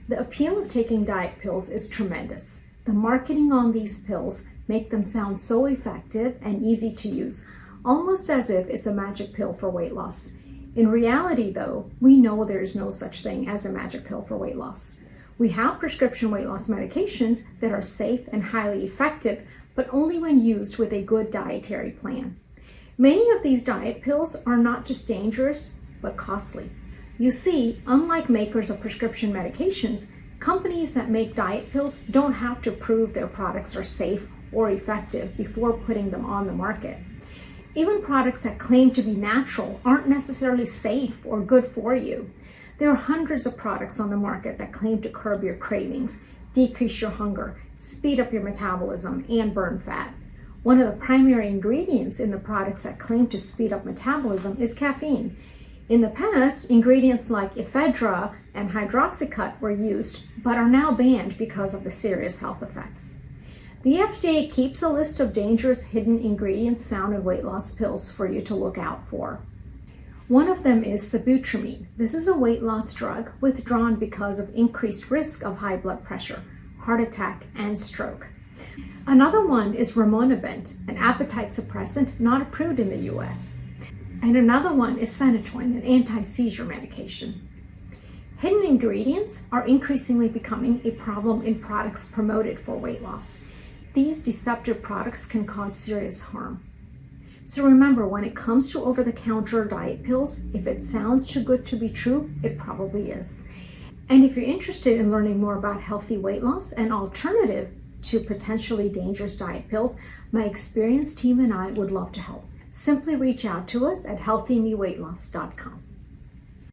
The appeal of taking diet pills is tremendous. The marketing on these pills make them sound so effective and easy to use, almost as if it's a magic pill for weight loss. In reality, though, we know there is no such thing as a magic pill for weight loss. We have prescription weight loss medications that are safe and highly effective, but only when used with a good dietary plan. Many of these diet pills are not just dangerous, but costly. You see, unlike makers of prescription medications, companies that make diet pills don't have to prove their products are safe or effective before putting them on the market. Even products that claim to be natural aren't necessarily safe or good for you. There are hundreds of products on the market that claim to curb your cravings, decrease your hunger, speed up your metabolism, and burn fat. One of the primary ingredients in the products that claim to speed up metabolism is caffeine. In the past, ingredients like ephedra and hydroxycut were used, but are now banned because of the serious health effects. The FDA keeps a list of dangerous hidden ingredients found in weight loss pills for you to look out for. One of them is sibutramine. This is a weight loss drug withdrawn because of increased risk of high blood pressure, heart attack, and stroke. Another one is rimonabant, an appetite suppressant not approved in the US. And another one is phenytoin, an anti-seizure medication. Hidden ingredients are increasingly becoming a problem in products promoted for weight loss. These deceptive products can cause serious harm. So remember, when it comes to over-the-counter diet pills, if it sounds too good to be true, it probably is. And if you're interested in learning more about healthy weight loss, an alternative to potentially dangerous diet pills, my experienced team and I would love to help. Simply reach out to us at healthymeweightloss.com.